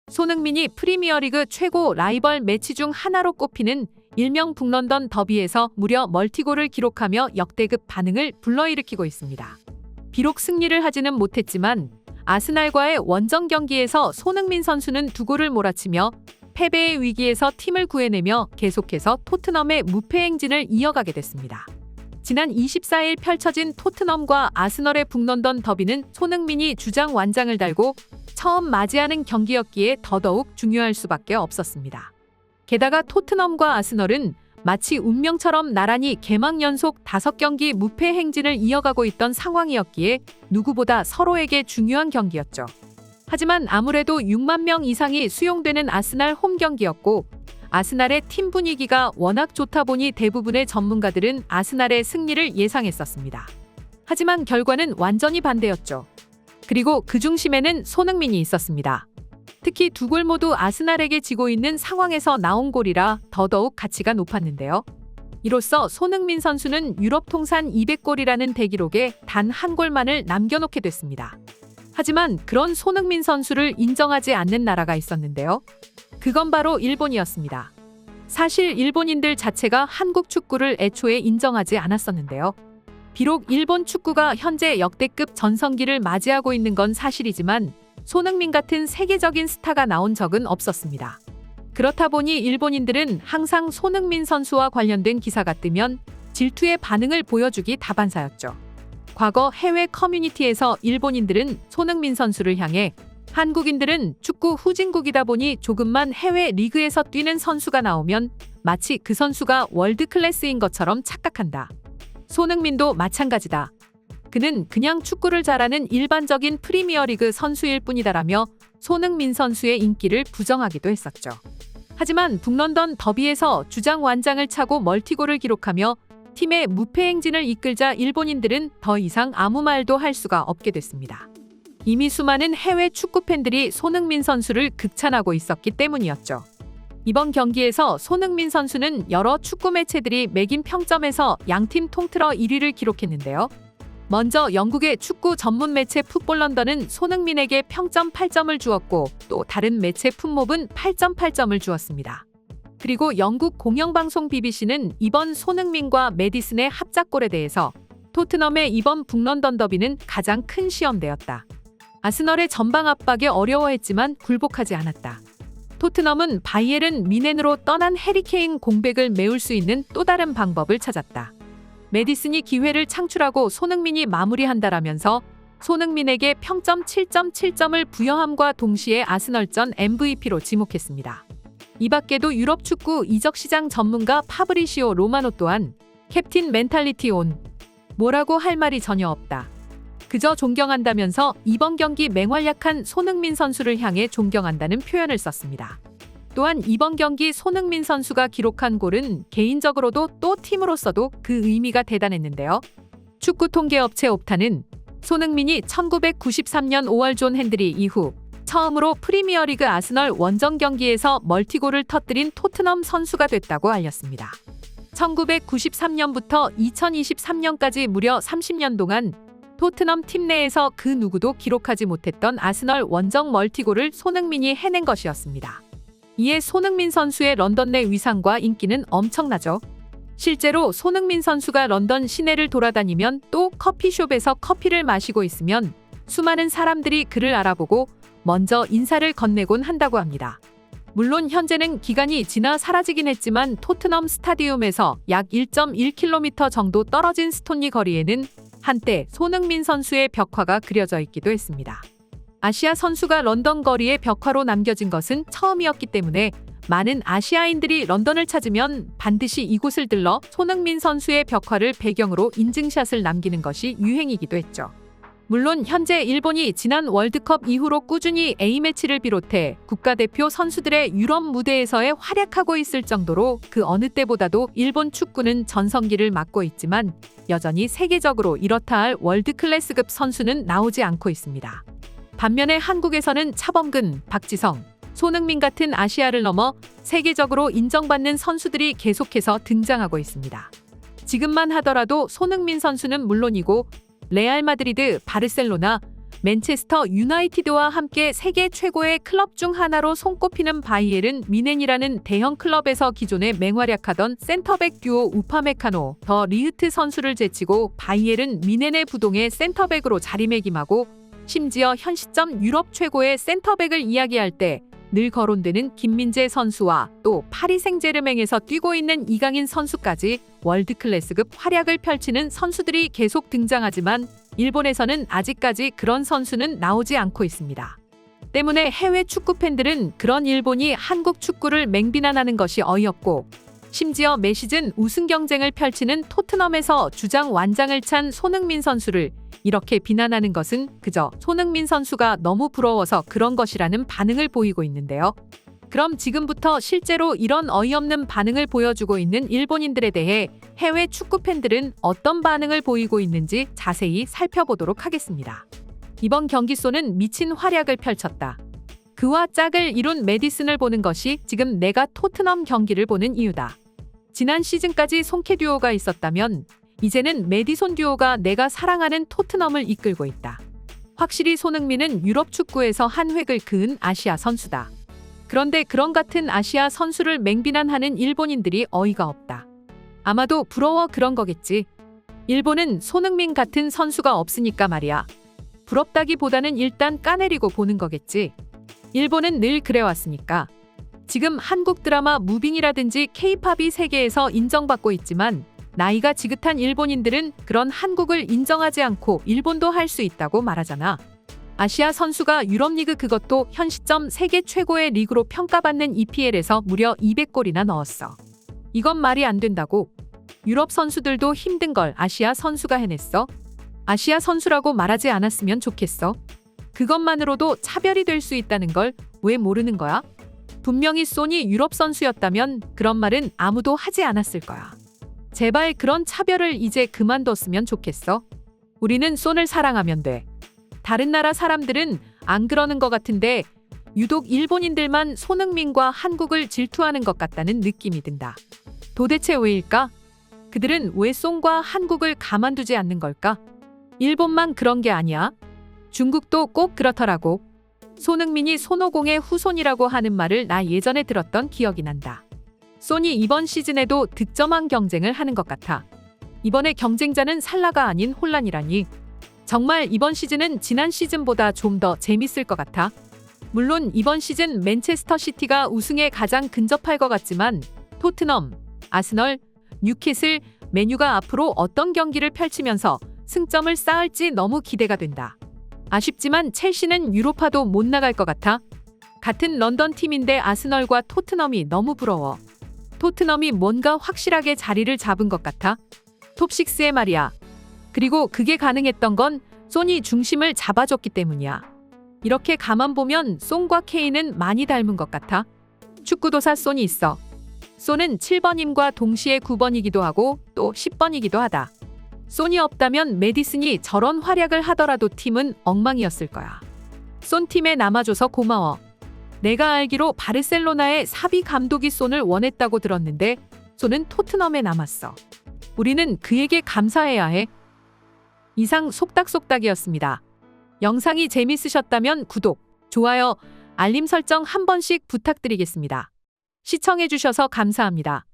손흥민이 프리미어리그 최고 라이벌 매치 중 하나로 꼽히는 일명 북런던 더비에서 무려 멀티골을 기록하며 역대급 반응을 불러일으키고 있습니다. 비록 승리를 하지는 못했지만 아스날과의 원정 경기에서 손흥민 선수는 2골을 몰아치며 패배의 위기에서 팀을 구해내며 계속해서 토트넘의 무패 행진을 이어가게 됐습니다. 지난 24일 펼쳐진 토트넘과 아스널의 북런던 더비는 손흥민이 주장 완장을 달고 처음 맞이하는 경기였기에 더더욱 중요할 수밖에 없었습니다. 게다가 토트넘과 아스널은 마치 운명처럼 나란히 개막 연속 5경기 무패 행진을 이어가고 있던 상황이었기에 누구보다 서로에게 중요한 경기였죠. 하지만 아무래도 6만 명 이상이 수용되는 아스날 홈 경기였고 아스날의 팀 분위기가 워낙 좋다 보니 대부분의 전문가들은 아스날의 승리를 예상했었습니다. 하지만 결과는 완전히 반대였죠. 그리고 그 중심에는 손흥민이 있었습니다. 특히 2골 모두 아스날에게 지고 있는 상황에서 나온 골이라 더더욱 가치가 높았는데요. 이로써 손흥민 선수는 유럽 통산 200골이라는 대기록에 단 1골만을 남겨놓게 됐습니다. 하지만 그런 손흥민 선수를 인정하지 않는 나라가 있었는데요. 그건 바로 일본이었습니다. 사실 일본인들 자체가 한국 축구를 애초에 인정하지 않았었는데요. 비록 일본 축구가 현재 역대급 전성기를 맞이하고 있는 건 사실이지만 손흥민 같은 세계적인 스타가 나온 적은 없었습니다. 그렇다 보니 일본인들은 항상 손흥민 선수와 관련된 기사가 뜨면 질투의 반응을 보여주기 다반사였죠. 과거 해외 커뮤니티에서 일본인들은 손흥민 선수를 향해 한국인들은 축구 후진국이다 보니 조금만 해외 리그에서 뛰는 선수가 나오면 마치 그 선수가 월드 클래스인 것처럼 착각한다. 손흥민도 마찬가지다. 그는 그냥 축구를 잘하는 일반적인 프리미어리그 선수일 뿐이다라며 손흥민 선수의 인기를 부정하기도 했었죠. 하지만 북런던 더비에서 주장 완장을 차고 멀티골을 기록하며 팀의 무패 행진을 이끌자 일본인들은 더 이상 아무 말도 할 수가 없게 됐습니다. 이미 수많은 해외 축구 팬들이 손흥민 선수를 극찬하고 있었기 때문이었죠. 이번 경기에서 손흥민 선수는 여러 축구 매체들이 매긴 평점에서 양팀 통틀어 1위를 기록했는데요. 먼저 영국의 축구 전문 매체 풋볼 런던은 손흥민에게 평점 8점을 주었고 또 다른 매체 풋몹은 8.8점을 주었습니다. 그리고 영국 공영방송 BBC는 이번 손흥민과 메디슨의 합작골에 대해서 토트넘의 이번 북런던 더비는 가장 큰 시험대였다. 아스널의 전방 압박에 어려워했지만 굴복하지 않았다. 토트넘은 바이에른 뮌헨으로 떠난 해리 케인 공백을 메울 수 있는 또 다른 방법을 찾았다. 메디슨이 기회를 창출하고 손흥민이 마무리한다라면서 손흥민에게 평점 7.7점을 부여함과 동시에 아스널전 MVP로 지목했습니다. 이 밖에도 유럽 축구 이적 시장 전문가 파브리시오 로마노 또한 캡틴 멘탈리티 온 뭐라고 할 말이 전혀 없다. 그저 존경한다면서 이번 경기 맹활약한 손흥민 선수를 향해 존경한다는 표현을 썼습니다. 또한 이번 경기 손흥민 선수가 기록한 골은 개인적으로도 또 팀으로서도 그 의미가 대단했는데요. 축구 통계업체 옵타는 손흥민이 1993년 5월 존 핸들리 이후 처음으로 프리미어리그 아스널 원정 경기에서 멀티골을 터뜨린 토트넘 선수가 됐다고 알렸습니다. 1993년부터 2023년까지 무려 30년 동안 토트넘 팀 내에서 그 누구도 기록하지 못했던 아스널 원정 멀티골을 손흥민이 해낸 것이었습니다. 이에 손흥민 선수의 런던 내 위상과 인기는 엄청나죠. 실제로 손흥민 선수가 런던 시내를 돌아다니면 또 커피숍에서 커피를 마시고 있으면 수많은 사람들이 그를 알아보고 먼저 인사를 건네곤 한다고 합니다. 물론 현재는 기간이 지나 사라지긴 했지만 토트넘 스타디움에서 약 1.1km 정도 떨어진 스톤리 거리에는 한때 손흥민 선수의 벽화가 그려져 있기도 했습니다. 아시아 선수가 런던 거리에 벽화로 남겨진 것은 처음이었기 때문에 많은 아시아인들이 런던을 찾으면 반드시 이곳을 들러 손흥민 선수의 벽화를 배경으로 인증샷을 남기는 것이 유행이기도 했죠. 물론 현재 일본이 지난 월드컵 이후로 꾸준히 A매치를 비롯해 국가대표 선수들의 유럽 무대에서의 활약하고 있을 정도로 그 어느 때보다도 일본 축구는 전성기를 맞고 있지만 여전히 세계적으로 이렇다 할 월드클래스급 선수는 나오지 않고 있습니다. 반면에 한국에서는 차범근, 박지성, 손흥민 같은 아시아를 넘어 세계적으로 인정받는 선수들이 계속해서 등장하고 있습니다. 지금만 하더라도 손흥민 선수는 물론이고 레알 마드리드, 바르셀로나, 맨체스터 유나이티드와 함께 세계 최고의 클럽 중 하나로 손꼽히는 바이에른 뮌헨이라는 대형 클럽에서 기존에 맹활약하던 센터백 듀오 우파메카노 더 리흐트 선수를 제치고 바이에른 뮌헨의 부동의 센터백으로 자리매김하고 심지어 현 시점 유럽 최고의 센터백을 이야기할 때 늘 거론되는 김민재 선수와 또 파리 생제르맹에서 뛰고 있는 이강인 선수까지 월드클래스급 활약을 펼치는 선수들이 계속 등장하지만 일본에서는 아직까지 그런 선수는 나오지 않고 있습니다. 때문에 해외 축구 팬들은 그런 일본이 한국 축구를 맹비난하는 것이 어이없고 심지어 매 시즌 우승 경쟁을 펼치는 토트넘에서 주장 완장을 찬 손흥민 선수를 이렇게 비난하는 것은 그저 손흥민 선수가 너무 부러워서 그런 것이라는 반응을 보이고 있는데요. 그럼 지금부터 실제로 이런 어이없는 반응을 보여주고 있는 일본인들에 대해 해외 축구 팬들은 어떤 반응을 보이고 있는지 자세히 살펴보도록 하겠습니다. 이번 경기 쏘는 미친 활약을 펼쳤다. 그와 짝을 이룬 메디슨을 보는 것이 지금 내가 토트넘 경기를 보는 이유다. 지난 시즌까지 손케 듀오가 있었다면 이제는 메디손 듀오가 내가 사랑하는 토트넘을 이끌고 있다. 확실히 손흥민은 유럽 축구에서 한 획을 그은 아시아 선수다. 그런데 그런 같은 아시아 선수를 맹비난하는 일본인들이 어이가 없다. 아마도 부러워 그런 거겠지. 일본은 손흥민 같은 선수가 없으니까 말이야. 부럽다기보다는 일단 까내리고 보는 거겠지. 일본은 늘 그래왔으니까. 지금 한국 드라마 무빙이라든지 K-팝이 세계에서 인정받고 있지만 나이가 지긋한 일본인들은 그런 한국을 인정하지 않고 일본도 할 수 있다고 말하잖아. 아시아 선수가 유럽리그 그것도 현 시점 세계 최고의 리그로 평가받는 EPL에서 무려 200골이나 넣었어. 이건 말이 안 된다고. 유럽 선수들도 힘든 걸 아시아 선수가 해냈어. 아시아 선수라고 말하지 않았으면 좋겠어. 그것만으로도 차별이 될 수 있다는 걸 왜 모르는 거야? 분명히 손이 유럽 선수였다면 그런 말은 아무도 하지 않았을 거야. 제발 그런 차별을 이제 그만뒀으면 좋겠어. 우리는 손을 사랑하면 돼. 다른 나라 사람들은 안 그러는 것 같은데 유독 일본인들만 손흥민과 한국을 질투하는 것 같다는 느낌이 든다. 도대체 왜일까? 그들은 왜 손과 한국을 가만두지 않는 걸까? 일본만 그런 게 아니야. 중국도 꼭 그렇더라고. 손흥민이 손오공의 후손이라고 하는 말을 나 예전에 들었던 기억이 난다. 손이 이번 시즌에도 득점왕 경쟁을 하는 것 같아. 이번에 경쟁자는 살라가 아닌 혼란이라니. 정말 이번 시즌은 지난 시즌보다 좀 더 재밌을 것 같아. 물론 이번 시즌 맨체스터 시티가 우승에 가장 근접할 것 같지만 토트넘, 아스널, 뉴캐슬, 맨유가 앞으로 어떤 경기를 펼치면서 승점을 쌓을지 너무 기대가 된다. 아쉽지만 첼시는 유로파도 못 나갈 것 같아. 같은 런던 팀인데 아스널과 토트넘이 너무 부러워. 토트넘이 뭔가 확실하게 자리를 잡은 것 같아. 톱6에 말이야. 그리고 그게 가능했던 건 손이 중심을 잡아줬기 때문이야. 이렇게 가만 보면 손과 케인은 많이 닮은 것 같아. 축구도사 손이 있어. 손은 7번임과 동시에 9번이기도 하고 또 10번이기도 하다. 손이 없다면 메디슨이 저런 활약을 하더라도 팀은 엉망이었을 거야. 손 팀에 남아줘서 고마워. 내가 알기로 바르셀로나의 사비 감독이 손을 원했다고 들었는데 손은 토트넘에 남았어. 우리는 그에게 감사해야 해. 이상 속닥속닥이었습니다. 영상이 재밌으셨다면 구독, 좋아요, 알림 설정 한 번씩 부탁드리겠습니다. 시청해주셔서 감사합니다.